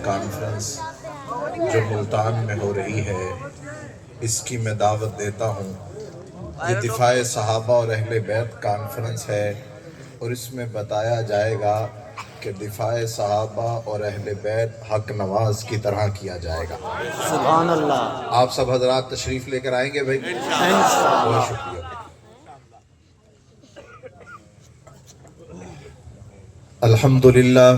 Conference جو ملتان میں ہو رہی ہے اس کی میں دعوت دیتا ہوں۔ یہ دفاع صحابہ اور اہل بیت کانفرنس ہے اور اس میں بتایا جائے گا کہ دفاع صحابہ اور اہل بیت حق نواز کی طرح کیا جائے گا۔ سبحان اللہ۔ آپ سب حضرات تشریف لے کر آئیں گے بھائی؟ بہت شکریہ۔ الحمدللہ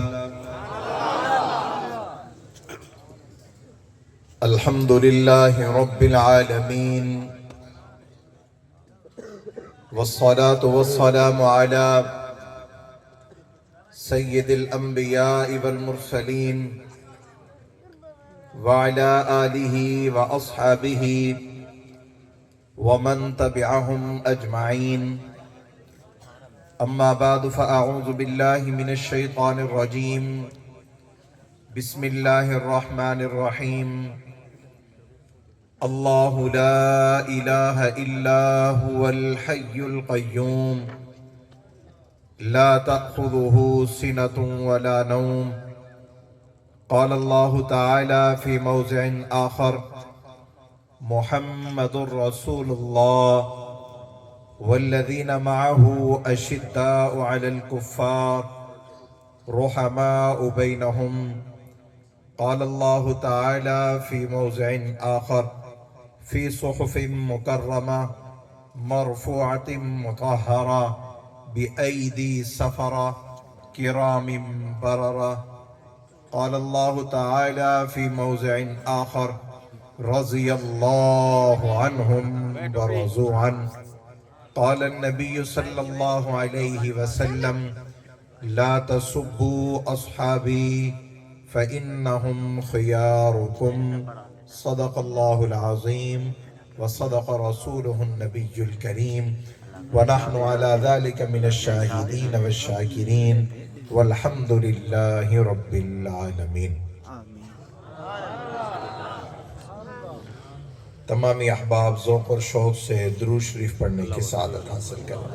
الحمدللہ رب العالمین والصلاة والسلام على سید الانبیاء والمرسلین وعلى آلہ واصحابہ ومن تبعهم اجمعین، اما بعد فاعوذ باللہ من الشیطان الرجیم، بسم اللہ الرحمن الرحیم۔ اللہ لا الہ الا هو الحی القیوم لا تأخذه سنة ولا نوم۔ قال اللہ تعالی فی موضع آخر، محمد رسول اللہ والذین معه اشداء علی الکفار رحماء بینہم۔ قال اللہ تعالی فی موضع آخر، فی صحف مکرمہ مرفوعۃ مطہرہ بأیدی سفرہ کرام بررہ۔ قال اللہ تعالی فی موضع آخر، رضی اللہ عنہم ورضوا عنہ۔ قال النبی صلی اللہ علیہ وسلم، لا تسبوا اصحابی فإنهم خياركم۔ صدق اللہ العظیم وصدق رسولہ النبی الکریم، ونحن على ذلك من الشاہدین والشاکرین، والحمد للہ رب العالمین۔ تمامی احباب ذوق اور شوق سے درود شریف پڑھنے کی سعادت حاصل کریں۔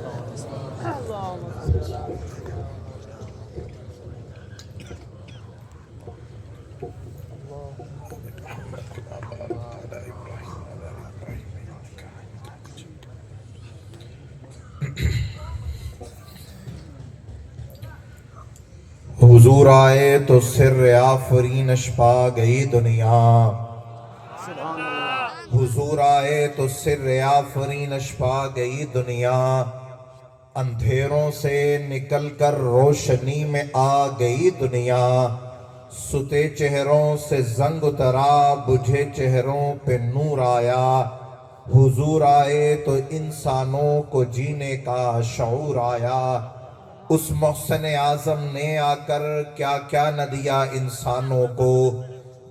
حضور آئے تو سر آفرینش پا گئی دنیا، حضور آئے تو سر آفرینش پا گئی دنیا، اندھیروں سے نکل کر روشنی میں آ گئی دنیا، ستے چہروں سے زنگ اترا بجھے چہروں پہ نور آیا، حضور آئے تو انسانوں کو جینے کا شعور آیا، اس محسن اعظم نے آ کر کیا کیا نہ دیا انسانوں کو،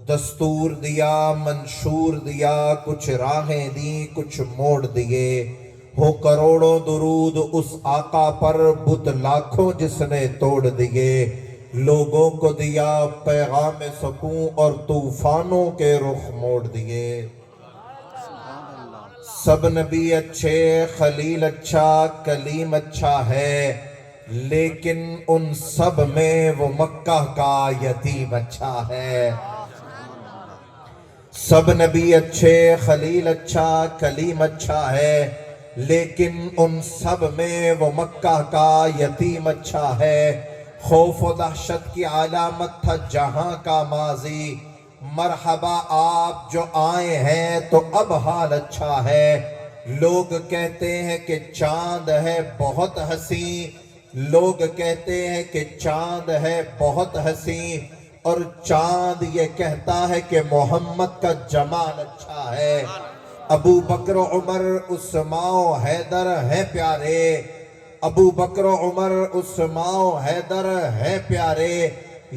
دستور دیا منشور دیا، کچھ راہیں دیں کچھ موڑ دیے، ہو کروڑوں درود اس آقا پر بت لاکھوں جس نے توڑ دیے، لوگوں کو دیا پیغام سکون اور طوفانوں کے رخ موڑ دیے۔ سب نبی اچھے خلیل اچھا کلیم اچھا ہے، لیکن ان سب میں وہ مکہ کا یتیم اچھا ہے۔ سب نبی اچھے خلیل اچھا کلیم اچھا ہے، لیکن ان سب میں وہ مکہ کا یتیم اچھا ہے۔ خوف و دہشت کی علامت تھا جہاں کا ماضی، مرحبا آپ جو آئے ہیں تو اب حال اچھا ہے۔ لوگ کہتے ہیں کہ چاند ہے بہت حسین، لوگ کہتے ہیں کہ چاند ہے بہت حسین، اور چاند یہ کہتا ہے کہ محمد کا جمال اچھا ہے۔ ابو بکر عمر عثمان حیدر ہیں پیارے، ابو بکر عمر عثمان حیدر ہیں پیارے،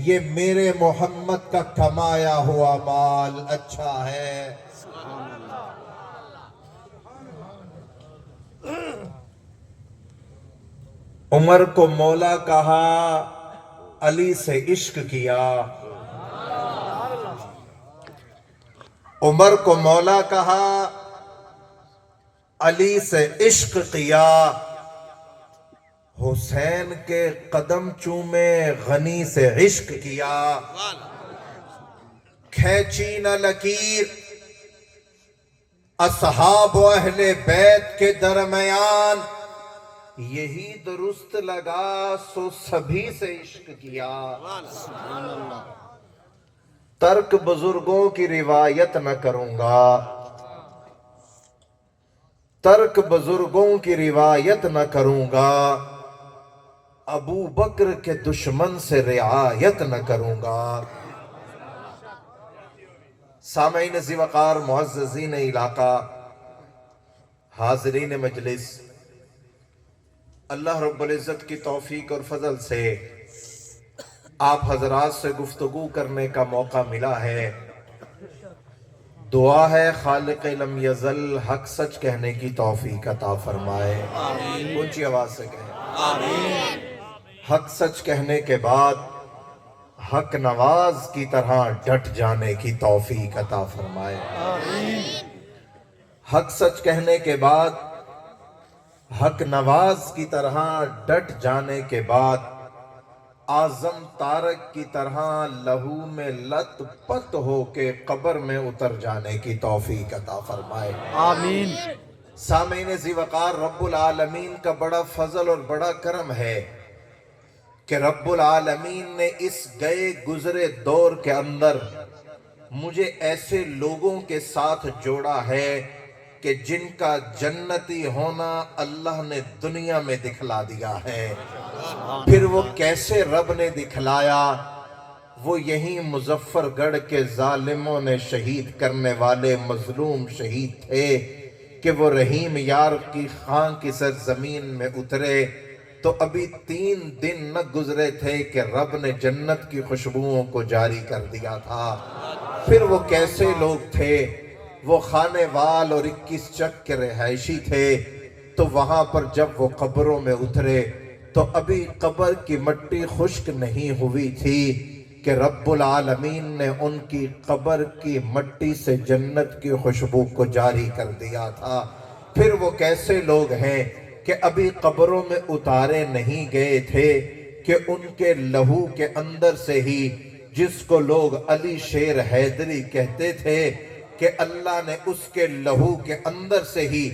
یہ میرے محمد کا کمایا ہوا مال اچھا ہے۔ عمر کو مولا کہا علی سے عشق کیا، عمر کو مولا کہا علی سے عشق کیا، حسین کے قدم چومے غنی سے عشق کیا، کھینچی نہ لکیر اصحاب و اہل بیت کے درمیان، یہی درست لگا سو سبھی سے عشق کیا۔ ترک بزرگوں کی روایت نہ کروں گا، ترک بزرگوں کی روایت نہ کروں گا، ابو بکر کے دشمن سے رعایت نہ کروں گا۔ سامعین ذی وقار، معززین علاقہ، حاضرین مجلس، اللہ رب العزت کی توفیق اور فضل سے آپ حضرات سے گفتگو کرنے کا موقع ملا ہے۔ دعا ہے خالق لم یزل حق سچ کہنے کی توفیق عطا فرمائے۔ اونچی آواز سے کہیں، حق سچ کہنے کے بعد حق نواز کی طرح ڈٹ جانے کی توفیق عطا فرمائے۔ حق سچ کہنے کے بعد حق نواز کی طرح ڈٹ جانے کے بعد اعظم طارق کی طرح لہو میں لت پت ہو کے قبر میں اتر جانے کی توفیق عطا فرمائے۔ آمین۔ سامعین ذی وقار، رب العالمین کا بڑا فضل اور بڑا کرم ہے کہ رب العالمین نے اس گئے گزرے دور کے اندر مجھے ایسے لوگوں کے ساتھ جوڑا ہے کہ جن کا جنتی ہونا اللہ نے دنیا میں دکھلا دیا ہے۔ پھر وہ کیسے رب نے دکھلایا؟ وہ یہیں مظفر گڑھ کے ظالموں نے شہید کرنے والے مظلوم شہید تھے کہ وہ رحیم یار کی خاں کی سرزمین میں اترے تو ابھی 3 دن نہ گزرے تھے کہ رب نے جنت کی خوشبوؤں کو جاری کر دیا تھا۔ پھر وہ کیسے لوگ تھے؟ وہ خانے وال اور 21 چک کے رہائشی تھے، تو وہاں پر جب وہ قبروں میں اترے تو ابھی قبر کی مٹی خشک نہیں ہوئی تھی کہ رب العالمین نے ان کی قبر کی مٹی سے جنت کی خوشبو کو جاری کر دیا تھا۔ پھر وہ کیسے لوگ ہیں کہ ابھی قبروں میں اتارے نہیں گئے تھے کہ ان کے لہو کے اندر سے ہی، جس کو لوگ علی شیر حیدری کہتے تھے، کہ اللہ نے اس کے لہو کے اندر سے ہی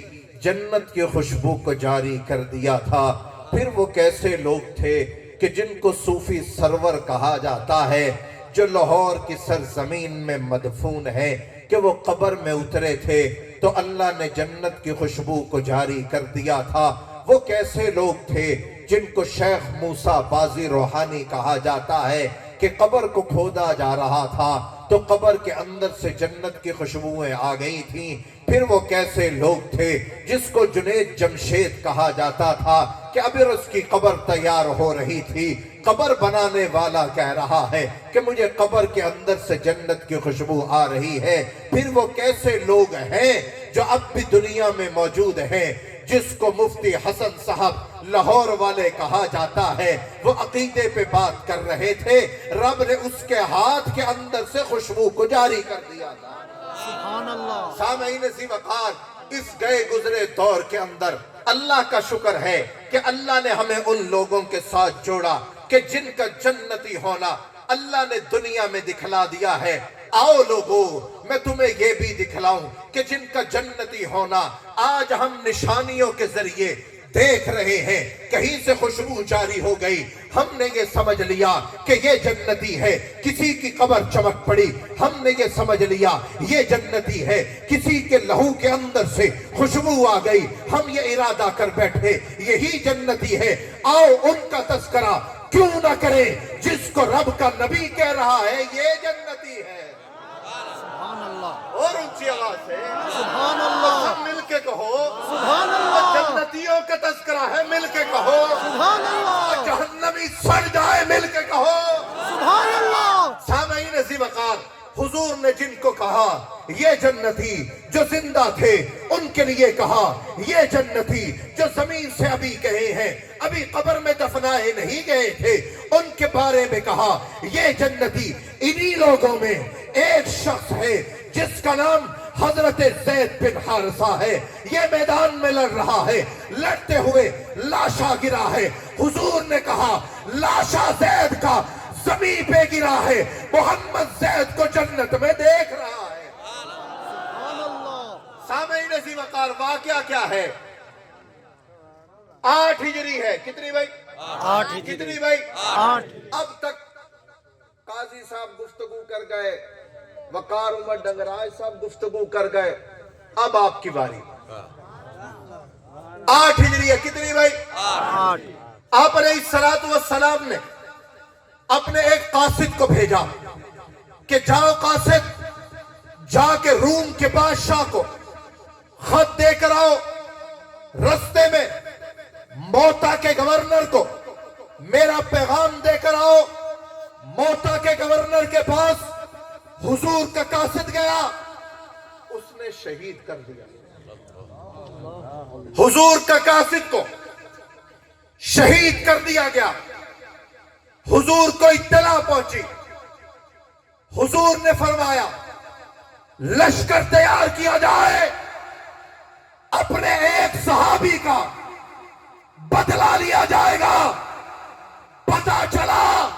جنت کی خوشبو کو جاری کر دیا تھا۔ پھر وہ کیسے لوگ تھے کہ جن کو صوفی سرور کہا جاتا ہے، جو لاہور کی سرزمین میں مدفون ہے، کہ وہ قبر میں اترے تھے تو اللہ نے جنت کی خوشبو کو جاری کر دیا تھا۔ وہ کیسے لوگ تھے جن کو شیخ موسیٰ بازی روحانی کہا جاتا ہے کہ قبر کو کھودا جا رہا تھا تو قبر کے اندر سے جنت کی خوشبوئیں آ گئی تھیں۔ پھر وہ کیسے لوگ تھے جس کو جنید جمشید کہا جاتا تھا کہ ابھی اس کی قبر تیار ہو رہی تھی، قبر بنانے والا کہہ رہا ہے کہ مجھے قبر کے اندر سے جنت کی خوشبو آ رہی ہے۔ پھر وہ کیسے لوگ ہیں جو اب بھی دنیا میں موجود ہیں، جس کو مفتی حسن صاحب لاہور والے کہا جاتا ہے، وہ عقیدے پہ بات کر رہے تھے، رب نے اس کے ہاتھ کے اندر سے خوشبو کو جاری کر دیا تھا۔ سبحان اللہ۔ سامعین ذی وقار، اس گئے گزرے دور کے اندر اللہ کا شکر ہے کہ اللہ نے ہمیں ان لوگوں کے ساتھ جوڑا کہ جن کا جنتی ہونا اللہ نے دنیا میں دکھلا دیا ہے۔ آؤ لوگو، میں تمہیں یہ بھی دکھلاؤں کہ جن کا جنتی ہونا آج ہم نشانیوں کے ذریعے دیکھ رہے ہیں، کہیں سے خوشبو جاری ہو گئی، ہم نے یہ سمجھ لیا کہ یہ جنتی ہے، کسی کی قبر چمک پڑی، ہم نے یہ سمجھ لیا یہ جنتی ہے، کسی کے لہو کے اندر سے خوشبو آ گئی، ہم یہ ارادہ کر بیٹھے یہی جنتی ہے۔ آؤ ان کا تذکرہ کیوں نہ کریں جس کو رب کا نبی کہہ رہا ہے یہ جنتی ہے۔ سبحان اللہ۔ اور اونچی آواز سے سبحان اللہ۔ سب مل کے کہو سبحان اللہ۔ جنتیوں کا تذکرہ ہے، مل کے کہو سبحان اللہ۔ جہنمی سڑ جائے، مل کے کہو سبحان اللہ۔ سامعین ذی وقار، حضور نے جن کو کہا یہ جنتی جو زندہ تھے، ان کے لیے کہا یہ جنتی جو زمین سے ابھی گئے ہیں، ابھی قبر میں دفنائے نہیں گئے تھے، ان کے بارے میں کہا یہ جنتی۔ انہی لوگوں میں ایک شخص ہے جس کا نام حضرت زید بن حارثہ ہے، یہ میدان میں لڑ رہا ہے، لڑتے ہوئے لاشا گرا ہے، حضور نے کہا لاشا زید کا زمین پہ گرا ہے، محمد زید کو جنت میں دیکھ رہا ہے۔ سبحان اللہ۔ سامعین عزیز وقار، واقعہ کیا ہے؟ 8 ہجری ہے، کتنی بھائی؟ 8 کتنی بھائی؟ 8۔ اب تک قاضی صاحب گفتگو کر گئے، وقار عمر ڈنگرائے صاحب گفتگو کر گئے، اب آپ کی باری۔ 8 ہجری ہے، کتنی بھائی؟ 8۔ آپ علیہ السلام نے اپنے ایک قاصد کو بھیجا کہ جاؤ قاصد، جا کے روم کے بادشاہ کو خط دے کر آؤ، رستے میں موتا کے گورنر کو میرا پیغام دے کر آؤ۔ موتا کے گورنر کے پاس حضور کا قاصد گیا، اس نے شہید کر دیا۔ حضور کا قاصد کو شہید کر دیا گیا۔ حضور کو اطلاع پہنچی، حضور نے فرمایا لشکر تیار کیا جائے، اپنے ایک صحابی کا بدلہ لیا جائے گا۔ پتہ چلا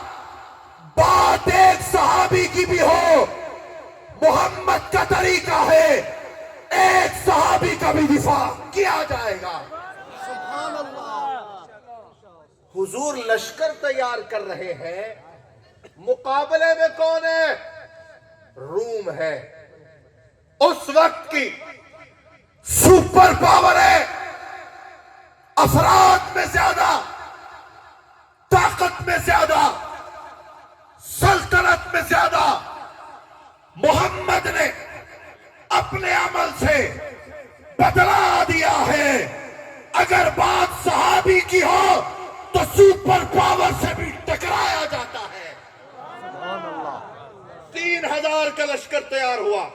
بات ایک صحابی کی بھی ہو، محمد کا طریقہ ہے ایک صحابی کا بھی دفاع کیا جائے گا۔ سبحان اللہ۔ حضور لشکر تیار کر رہے ہیں، مقابلے میں کون ہے؟ روم ہے، اس وقت کی سپر پاور ہے، افراد میں زیادہ، طاقت میں زیادہ، سلطنت میں زیادہ۔ محمد نے اپنے عمل سے بدلا دیا ہے۔ اگر بات صحابی کی ہو تو سپر پاور سے بھی ٹکرایا جاتا ہے۔ سبحان اللہ۔ 3000 کا لشکر تیار ہوا،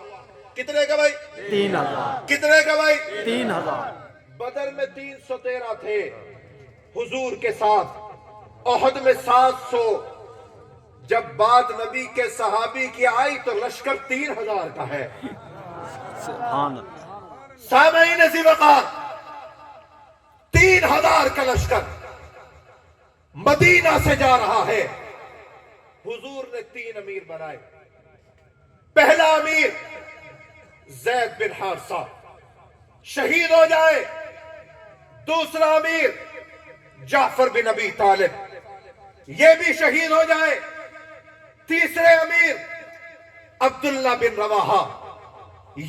کتنے کا بھائی؟ 3000۔ کتنے کا بھائی؟ 3000۔ بدر میں 313 تھے حضور کے ساتھ، احد میں 700۔ جب بات نبی کے صحابی کی آئی تو لشکر 3000 کا ہے۔ سبحان اللہ۔ سامعین عزیز وقار، 3000 کا لشکر مدینہ سے جا رہا ہے۔ حضور نے 3 امیر بنائے۔ پہلا امیر زید بن حارثہ شہید ہو جائے، دوسرا امیر جعفر بن ابی طالب یہ بھی شہید ہو جائے، تیسرے امیر عبداللہ بن رواحہ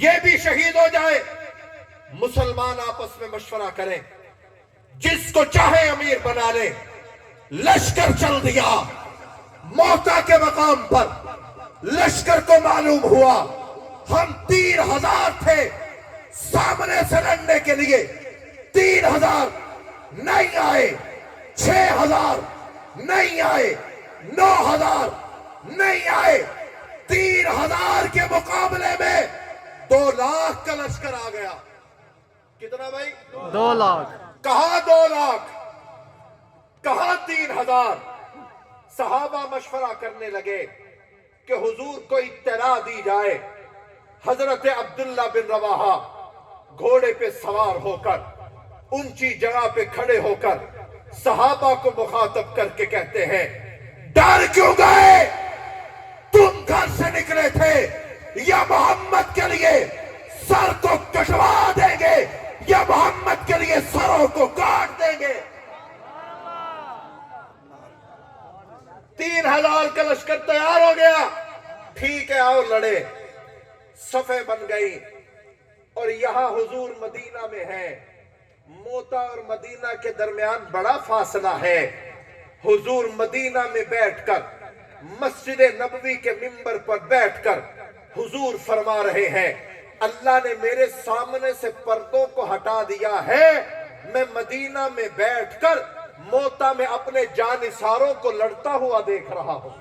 یہ بھی شہید ہو جائے۔ مسلمان آپس میں مشورہ کریں، جس کو چاہے امیر بنا لے۔ لشکر چل دیا، موتا کے مقام پر لشکر کو معلوم ہوا ہم 3000 تھے سامنے سے لڑنے کے لیے، 3000 نہیں آئے، 6000 نہیں آئے، 9000 نہیں آئے، 3000 کے مقابلے میں 2 لاکھ کا لشکر آ گیا۔ کتنا بھائی؟ 2 لاکھ۔ کہاں 2 لاکھ، کہاں 3000؟ صحابہ مشورہ کرنے لگے کہ حضور کو اطلاع دی جائے۔ حضرت عبداللہ بن رواحہ گھوڑے پہ سوار ہو کر اونچی جگہ پہ کھڑے ہو کر صحابہ کو مخاطب کر کے کہتے ہیں، ڈر کیوں گئے؟ تم گھر سے نکلے تھے یا محمد کے لیے سر کو کٹوا دیں گے یا محمد کے لیے سروں کو کاٹ دیں گے؟ 3000 کا لشکر تیار ہو گیا، ٹھیک ہے آؤ لڑے۔ صفیں بن گئی، اور یہاں حضور مدینہ میں ہے۔ موتا اور مدینہ کے درمیان بڑا فاصلہ ہے۔ حضور مدینہ میں بیٹھ کر مسجد نبوی کے منبر پر بیٹھ کر حضور فرما رہے ہیں، اللہ نے میرے سامنے سے پردوں کو ہٹا دیا ہے، میں مدینہ میں بیٹھ کر موتا میں اپنے جانثاروں کو لڑتا ہوا دیکھ رہا ہوں۔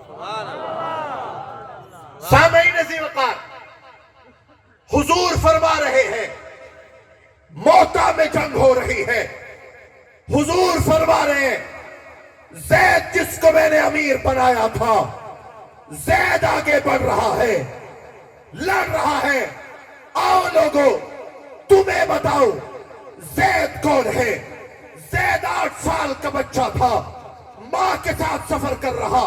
سامعین عزیز وقار، حضور فرما رہے ہیں موتا میں جنگ ہو رہی ہے۔ حضور فرما رہے ہیں زید جس کو میں نے امیر بنایا تھا، زید آگے بڑھ رہا ہے، لڑ رہا ہے۔ آؤ لوگو تمہیں بتاؤ زید کون ہے۔ زید 8 سال کا بچہ تھا، ماں کے ساتھ سفر کر رہا،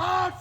8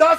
10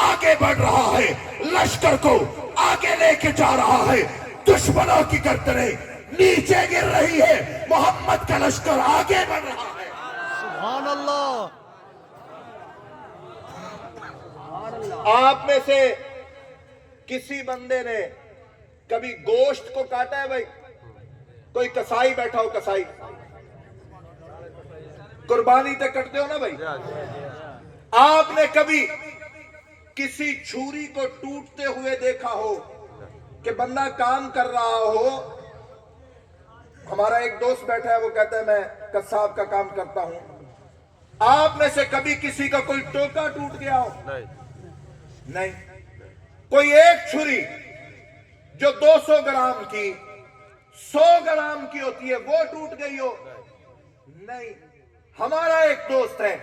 آگے بڑھ رہا ہے، لشکر کو آگے لے کے جا رہا ہے، دشمنوں کی گردنیں نیچے گر رہی ہے، محمد کا لشکر آگے بڑھ رہا ہے۔ سبحان اللہ۔ آپ میں سے کسی بندے نے کبھی گوشت کو کاٹا ہے بھائی؟ کوئی کسائی بیٹھا ہو، کسائی قربانی تے کٹتے ہو نا بھائی؟ آپ نے کبھی کسی چھری کو ٹوٹتے ہوئے دیکھا ہو کہ بندہ کام کر رہا ہو؟ ہمارا ایک دوست بیٹھا ہے، وہ کہتا ہے میں قصاب کا کام کرتا ہوں۔ آپ میں سے کبھی کسی کا کوئی ٹوکا ٹوٹ گیا ہو؟ نہیں۔ کوئی ایک چھری جو 200 گرام کی 100 گرام کی ہوتی ہے وہ ٹوٹ گئی ہو؟ نہیں۔ ہمارا ایک دوست ہے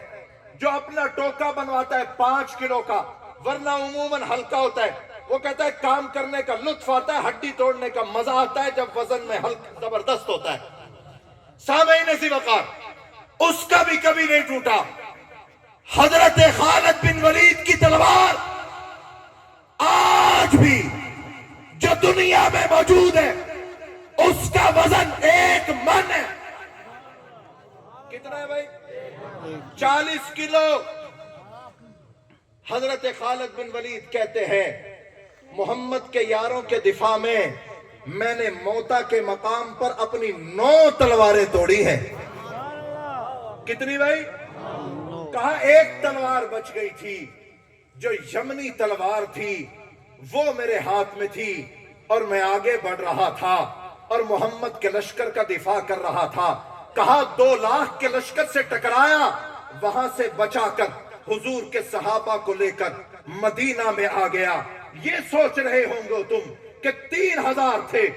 جو اپنا ٹوکا بنواتا ہے 5 کلو کا، ورنہ عموماً ہلکا ہوتا ہے۔ وہ کہتا ہے کام کرنے کا لطف آتا ہے، ہڈی توڑنے کا مزہ آتا ہے جب وزن میں ہلکا زبردست ہوتا ہے۔ سامعین عزیز وقار، اس کا بھی کبھی نہیں ٹوٹا۔ حضرت خالد بن ولید کی تلوار آج بھی جو دنیا میں موجود ہے اس کا وزن 1 من ہے۔ کتنا ہے بھائی؟ 40 کلو۔ حضرت خالد بن ولید کہتے ہیں محمد کے یاروں کے دفاع میں میں نے موتا کے مقام پر اپنی 9 تلواریں توڑی ہیں۔ کتنی بھائی؟ کہا ایک تلوار بچ گئی تھی جو یمنی تلوار تھی، وہ میرے ہاتھ میں تھی اور میں آگے بڑھ رہا تھا اور محمد کے لشکر کا دفاع کر رہا تھا۔ کہا 2 لاکھ کے لشکر سے ٹکرایا، وہاں سے بچا کر حضور کے صحابہ کو لے کر مدینہ میں آ گیا۔ یہ سوچ رہے ہوں گے تم کہ 3000 تھے،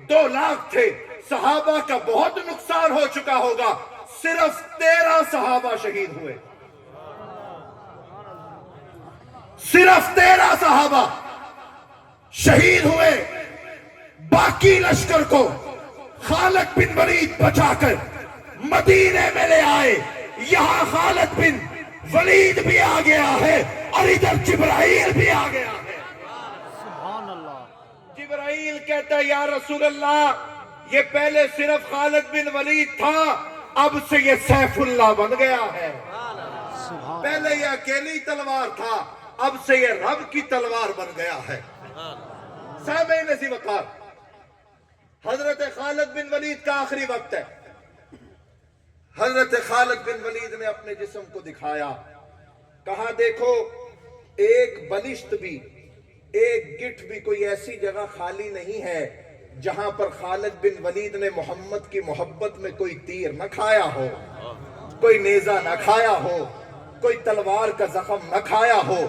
2 لاکھ تھے، صحابہ کا بہت نقصان ہو چکا ہوگا، صرف 13 صحابہ شہید ہوئے۔ صرف 13 صحابہ شہید ہوئے، باقی لشکر کو خالد بن ولید بچا کر مدینے میں لے آئے۔ یہاں خالد بن ولید بھی آ گیا ہے اور ادھر جبرائیل بھی آ گیا ہے۔ سبحان اللہ۔ جبرائیل کہتا ہے یا رسول اللہ، یہ پہلے صرف خالد بن ولید تھا، اب سے یہ سیف اللہ بن گیا ہے۔ پہلے یہ اکیلی تلوار تھا، اب سے یہ رب کی تلوار بن گیا ہے۔ سامعین عزیز وقار، حضرت خالد بن ولید کا آخری وقت ہے۔ حضرت خالد بن ولید نے اپنے جسم کو دکھایا، کہا دیکھو ایک بلشت بھی، ایک گٹھ بھی، کوئی ایسی جگہ خالی نہیں ہے جہاں پر خالد بن ولید نے محمد کی محبت میں کوئی تیر نہ کھایا ہو، کوئی نیزہ نہ کھایا ہو، کوئی تلوار کا زخم نہ کھایا ہو۔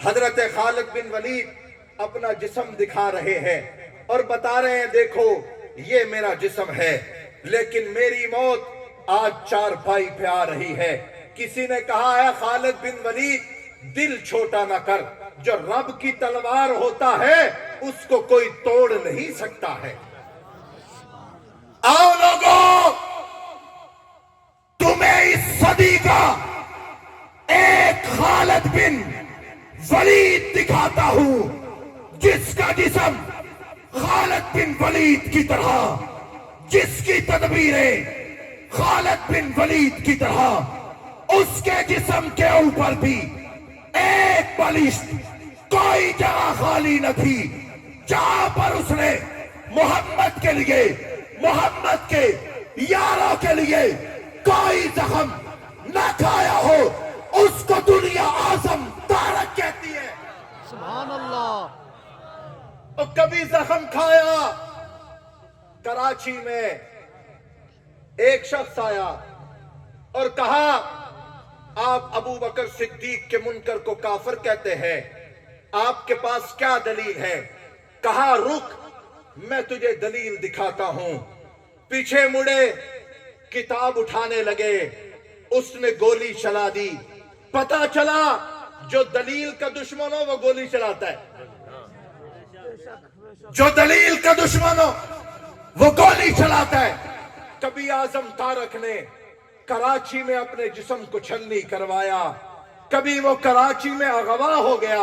حضرت خالد بن ولید اپنا جسم دکھا رہے ہیں اور بتا رہے ہیں دیکھو یہ میرا جسم ہے، لیکن میری موت آج 4 پائی پہ آ رہی ہے۔ کسی نے کہا ہے خالد بن ولید دل چھوٹا نہ کر، جو رب کی تلوار ہوتا ہے اس کو کوئی توڑ نہیں سکتا ہے۔ آؤ لوگوں، تمہیں اس صدی کا ایک خالد بن ولید دکھاتا ہوں جس کا جسم خالد بن ولید کی طرح، جس کی تدبیریں خالد بن ولید کی طرح، اس کے جسم کے اوپر بھی ایک بلشت کوئی جگہ خالی نہ تھی جہاں پر اس نے محمد کے لیے، محمد کے یاروں کے لیے کوئی زخم نہ کھایا ہو۔ اس کو دنیا اعظم تارک کہتی ہے۔ سبحان اللہ۔ اور کبھی زخم کھایا۔ کراچی میں ایک شخص آیا اور کہا آپ ابو بکر صدیق کے منکر کو کافر کہتے ہیں، آپ کے پاس کیا دلیل ہے؟ کہا رک میں تجھے دلیل دکھاتا ہوں۔ پیچھے مڑے، کتاب اٹھانے لگے، اس نے گولی چلا دی۔ پتا چلا جو دلیل کا دشمن ہو وہ گولی چلاتا ہے، جو دلیل کا دشمن ہو وہ گولی چلاتا ہے۔ کبھی اعظم تارک نے کراچی میں اپنے جسم کو چھلنی کروایا، کبھی وہ کراچی میں اغوا ہو گیا،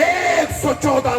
114